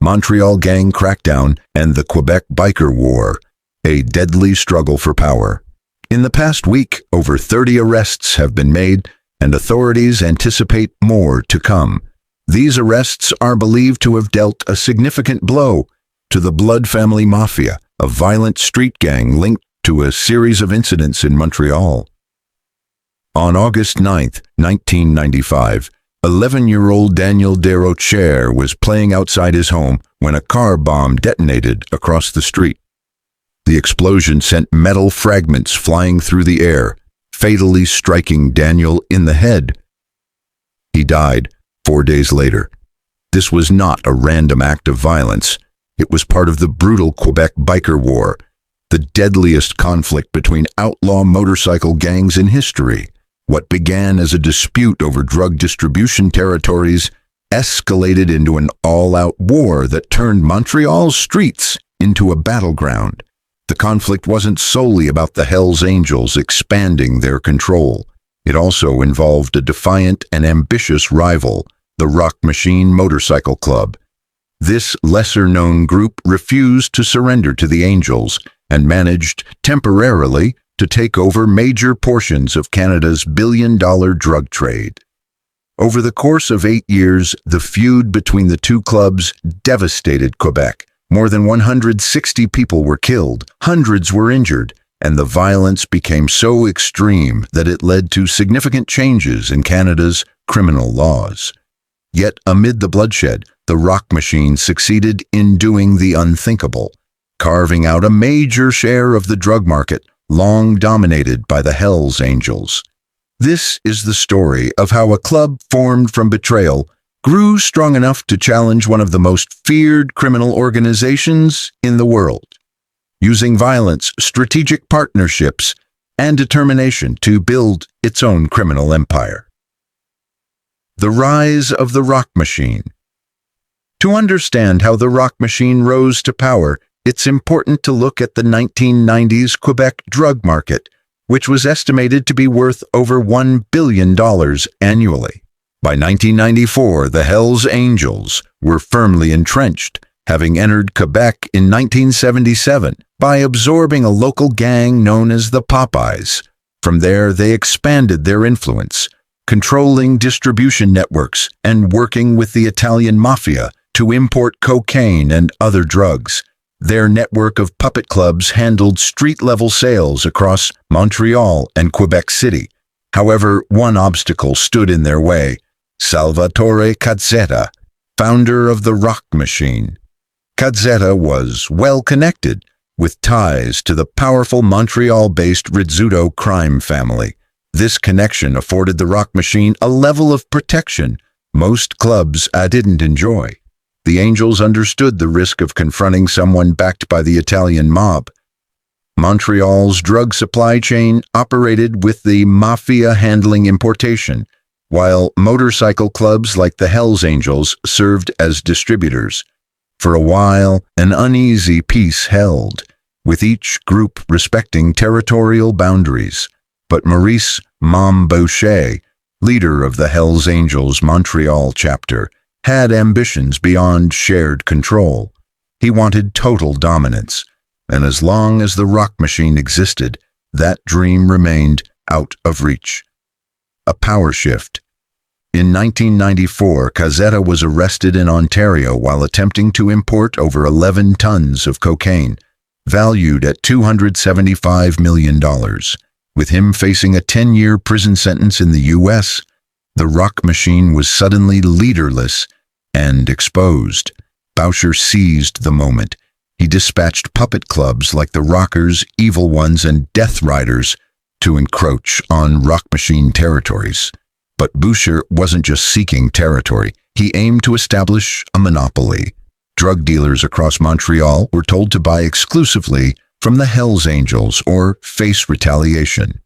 Montreal gang crackdown, and the Quebec biker war, a deadly struggle for power. In the past week, over 30 arrests have been made, and authorities anticipate more to come. These arrests are believed to have dealt a significant blow to the Blood Family Mafia, a violent street gang linked to a series of incidents in Montreal. On August 9, 1995, 11-year-old Daniel Desrochers was playing outside his home when a car bomb detonated across the street. The explosion sent metal fragments flying through the air, fatally striking Daniel in the head. He died 4 days later. This was not a random act of violence. It was part of the brutal Quebec biker war, the deadliest conflict between outlaw motorcycle gangs in history. What began as a dispute over drug distribution territories escalated into an all-out war that turned Montreal's streets into a battleground. The conflict wasn't solely about the Hells Angels expanding their control. It also involved a defiant and ambitious rival, the Rock Machine Motorcycle Club. This lesser-known group refused to surrender to the Angels and managed, temporarily, to take over major portions of Canada's billion-dollar drug trade. Over the course of 8 years, the feud between the two clubs devastated Quebec. More than 160 people were killed, hundreds were injured, and the violence became so extreme that it led to significant changes in Canada's criminal laws. Yet amid the bloodshed, the Rock Machine succeeded in doing the unthinkable, carving out a major share of the drug market long dominated by the Hells Angels. This is the story of how a club formed from betrayal grew strong enough to challenge one of the most feared criminal organizations in the world, using violence, strategic partnerships, and determination to build its own criminal empire. The rise of the Rock Machine. To understand how the Rock Machine rose to power, it's important to look at the 1990s Quebec drug market, which was estimated to be worth over $1 billion annually. By 1994, the Hells Angels were firmly entrenched, having entered Quebec in 1977 by absorbing a local gang known as the Popeyes. From there, they expanded their influence, controlling distribution networks and working with the Italian mafia to import cocaine and other drugs. Their network of puppet clubs handled street-level sales across Montreal and Quebec City. However, one obstacle stood in their way: Salvatore Cazzetta, founder of the Rock Machine. Cazzetta was well-connected, with ties to the powerful Montreal-based Rizzuto crime family. This connection afforded the Rock Machine a level of protection most clubs didn't enjoy. The Angels understood the risk of confronting someone backed by the Italian mob. Montreal's drug supply chain operated with the mafia handling importation, while motorcycle clubs like the Hells Angels served as distributors. For a while, an uneasy peace held, with each group respecting territorial boundaries. But Maurice "Mom" Boucher, leader of the Hells Angels Montreal chapter, had ambitions beyond shared control. He wanted total dominance, and as long as the Rock Machine existed, that dream remained out of reach. A power shift. In 1994, Cazzetta was arrested in Ontario while attempting to import over 11 tons of cocaine, valued at $275 million. With him facing a 10-year prison sentence in the U.S., the Rock Machine was suddenly leaderless and exposed. Boucher seized the moment. He dispatched puppet clubs like the Rockers, Evil Ones, and Death Riders to encroach on Rock Machine territories. But Boucher wasn't just seeking territory. He aimed to establish a monopoly. Drug dealers across Montreal were told to buy exclusively from the Hells Angels or face retaliation.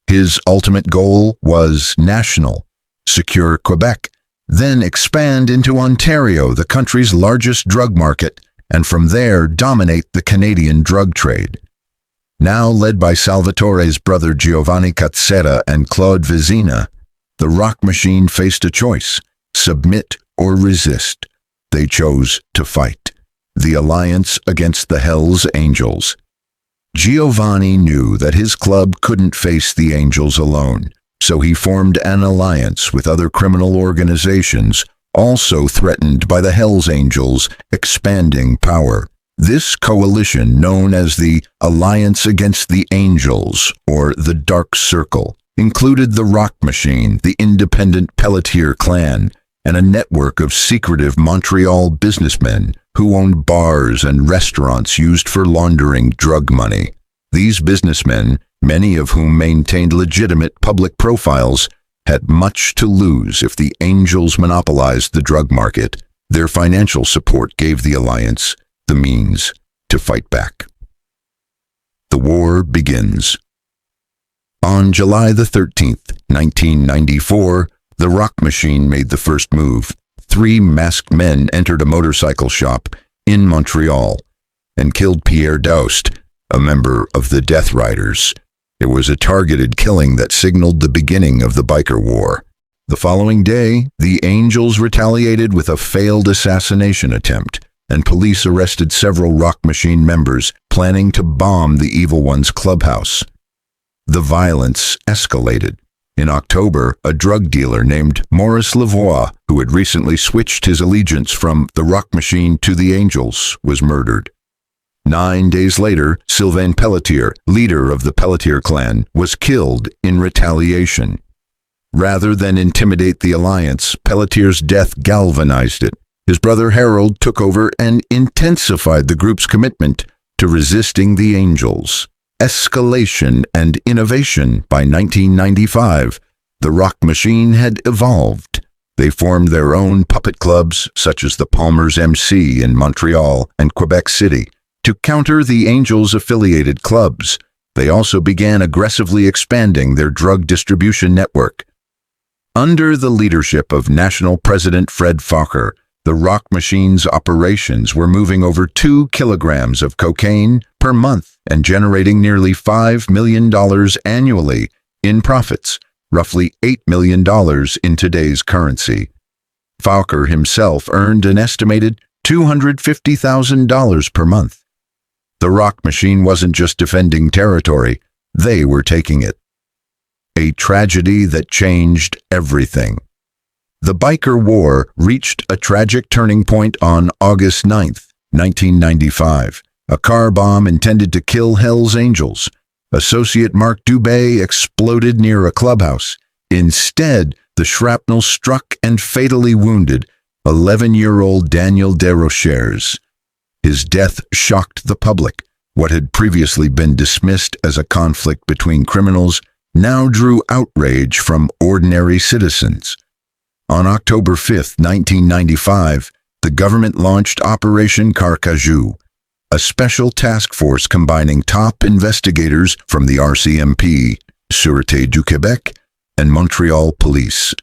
His ultimate goal was national: secure Quebec, then expand into Ontario, the country's largest drug market, and from there dominate the Canadian drug trade. Now led by Salvatore's brother Giovanni Cazzetta and Claude Vizina, the Rock Machine faced a choice: submit or resist. they chose to fight. The alliance against the Hells Angels. Giovanni knew that his club couldn't face the Angels alone, so he formed an alliance with other criminal organizations also threatened by the Hells Angels' expanding power. This coalition, known as the Alliance Against the Angels, or the Dark Circle, included the Rock Machine, the independent Pelletier clan, and a network of secretive Montreal businessmen who owned bars and restaurants used for laundering drug money. These businessmen, many of whom maintained legitimate public profiles, had much to lose if the Angels monopolized the drug market. Their financial support gave the alliance the means to fight back. The war begins. On July the 13th, 1994, the Rock Machine made the first move. 3 masked men entered a motorcycle shop in Montreal and killed Pierre Daoust, a member of the Death Riders. It was a targeted killing that signaled the beginning of the biker war. The following day, the Angels retaliated with a failed assassination attempt, and police arrested several Rock Machine members planning to bomb the Evil One's clubhouse. The violence escalated. In October, a drug dealer named Maurice Lavoie, who had recently switched his allegiance from the Rock Machine to the Angels, was murdered. 9 days later, Sylvain Pelletier, leader of the Pelletier clan, was killed in retaliation. Rather than intimidate the alliance, Pelletier's death galvanized it. His brother Harold took over and intensified the group's commitment to resisting the Angels. Escalation and innovation. By 1995, the Rock Machine had evolved. They formed their own puppet clubs, such as the Palmer's MC in Montreal and Quebec City, to counter the Angels-affiliated clubs. They also began aggressively expanding their drug distribution network. Under the leadership of National President Fred Fokker, the Rock Machine's operations were moving over 2 kilograms of cocaine per month and generating nearly $5 million annually in profits, roughly $8 million in today's currency. Fokker himself earned an estimated $250,000 per month. The Rock Machine wasn't just defending territory, they were taking it. A tragedy that changed everything. The biker war reached a tragic turning point on August 9, 1995. A car bomb intended to kill Hells Angels. Associate Mark Dubé exploded near a clubhouse. Instead, the shrapnel struck and fatally wounded 11-year-old Daniel Desrochers. His death shocked the public. What had previously been dismissed as a conflict between criminals now drew outrage from ordinary citizens. On October 5, 1995, the government launched Operation Carcajou, a special task force combining top investigators from the RCMP, Sûreté du Québec, and Montreal Police.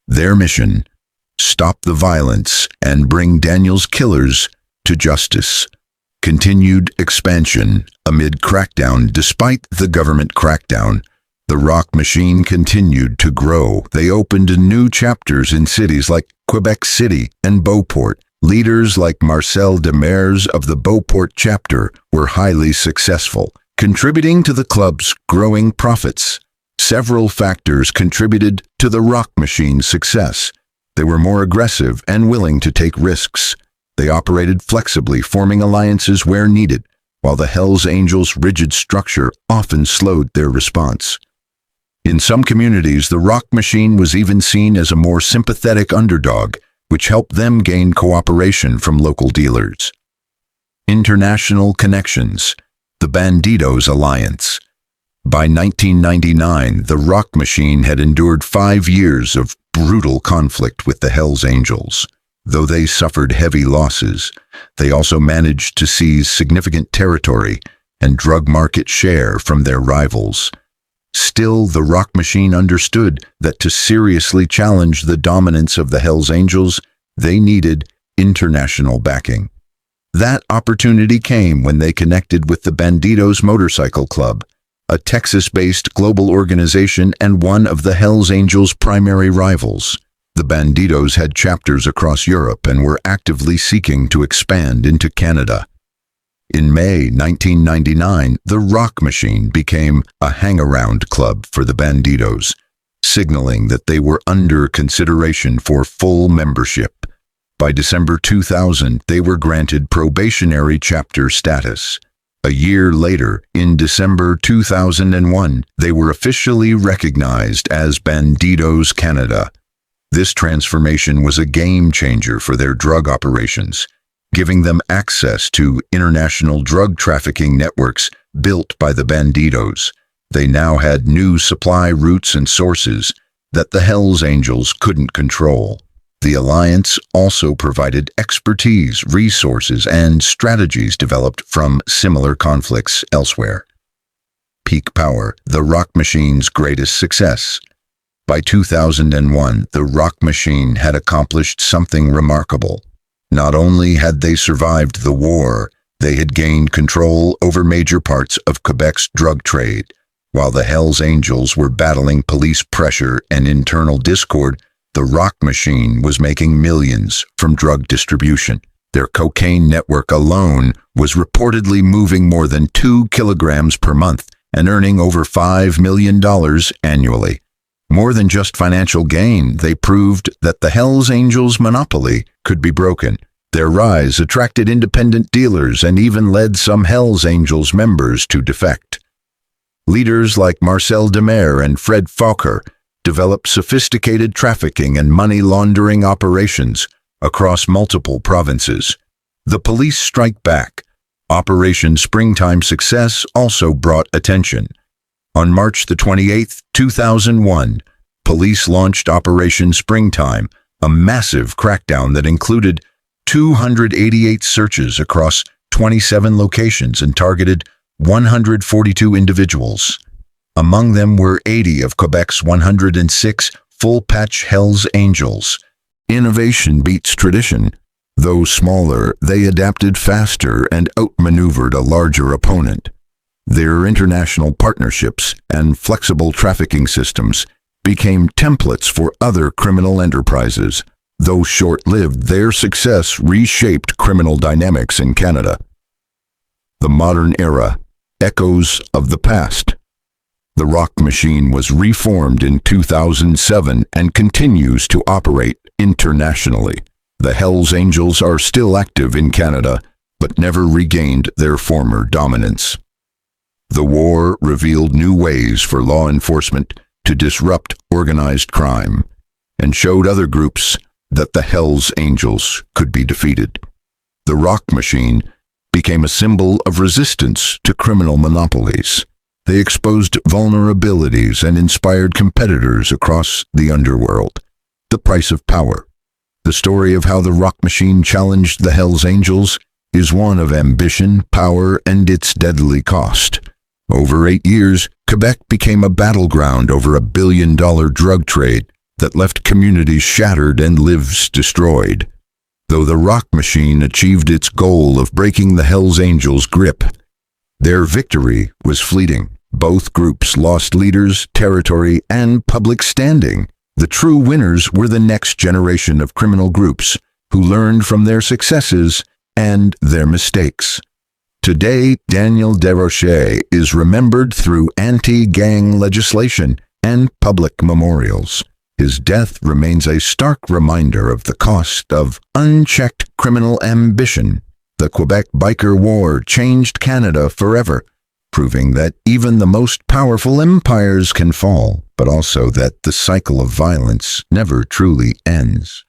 Their mission: stop the violence and bring Daniel's killers to justice. Continued expansion amid crackdown. Despite the government crackdown, the Rock Machine continued to grow. They opened new chapters in cities like Quebec City and Beauport. Leaders like Marcel Demers of the Beauport chapter were highly successful, contributing to the club's growing profits. Several factors contributed to the Rock Machine's success. They were more aggressive and willing to take risks. They operated flexibly, forming alliances where needed, while the Hells Angels' rigid structure often slowed their response. In some communities, the Rock Machine was even seen as a more sympathetic underdog, which helped them gain cooperation from local dealers. International connections. The Bandidos Alliance. By 1999, the Rock Machine had endured 5 years of brutal conflict with the Hells Angels. Though they suffered heavy losses, they also managed to seize significant territory and drug market share from their rivals. Still, the Rock Machine understood that to seriously challenge the dominance of the Hells Angels, they needed international backing. That opportunity came when they connected with the Bandidos Motorcycle Club, a Texas-based global organization and one of the Hells Angels' primary rivals. The Bandidos had chapters across Europe and were actively seeking to expand into Canada. In May 1999, the Rock Machine became a hang-around club for the Bandidos, signaling that they were under consideration for full membership. By December 2000, they were granted probationary chapter status. A year later, in December 2001, they were officially recognized as Bandidos Canada. This transformation was a game changer for their drug operations, giving them access to international drug trafficking networks built by the Bandidos. They now had new supply routes and sources that the Hells Angels couldn't control. The alliance also provided expertise, resources, and strategies developed from similar conflicts elsewhere. Peak power, the Rock Machine's greatest success. By 2001, the Rock Machine had accomplished something remarkable. Not only had they survived the war, they had gained control over major parts of Quebec's drug trade. While the Hells Angels were battling police pressure and internal discord, the Rock Machine was making millions from drug distribution. Their cocaine network alone was reportedly moving more than 2 kilograms per month and earning over $5 million annually. More than just financial gain, they proved that the Hells Angels' monopoly could be broken. Their rise attracted independent dealers and even led some Hells Angels members to defect. Leaders like Marcel Demare and Fred Fokker developed sophisticated trafficking and money laundering operations across multiple provinces. The police strike back. Operation Springtime success also brought attention. On March 28, 2001, police launched Operation Springtime, a massive crackdown that included 288 searches across 27 locations and targeted 142 individuals. Among them were 80 of Quebec's 106 full-patch Hells Angels. Innovation beats tradition. Though smaller, they adapted faster and outmaneuvered a larger opponent. Their international partnerships and flexible trafficking systems became templates for other criminal enterprises. Though short-lived, their success reshaped criminal dynamics in Canada. The modern era, echoes of the past. The Rock Machine was reformed in 2007 and continues to operate internationally. The Hells Angels are still active in Canada, but never regained their former dominance. The war revealed new ways for law enforcement to disrupt organized crime and showed other groups that the Hells Angels could be defeated. The Rock Machine became a symbol of resistance to criminal monopolies. They exposed vulnerabilities and inspired competitors across the underworld. The price of power. The story of how the Rock Machine challenged the Hells Angels is one of ambition, power, and its deadly cost. Over 8 years, Quebec became a battleground over $1 billion drug trade that left communities shattered and lives destroyed. Though the Rock Machine achieved its goal of breaking the Hells Angels' grip, their victory was fleeting. Both groups lost leaders, territory, and public standing. The true winners were the next generation of criminal groups who learned from their successes and their mistakes. Today, Daniel Desrochers is remembered through anti-gang legislation and public memorials. His death remains a stark reminder of the cost of unchecked criminal ambition. The Quebec Biker War changed Canada forever, proving that even the most powerful empires can fall, but also that the cycle of violence never truly ends.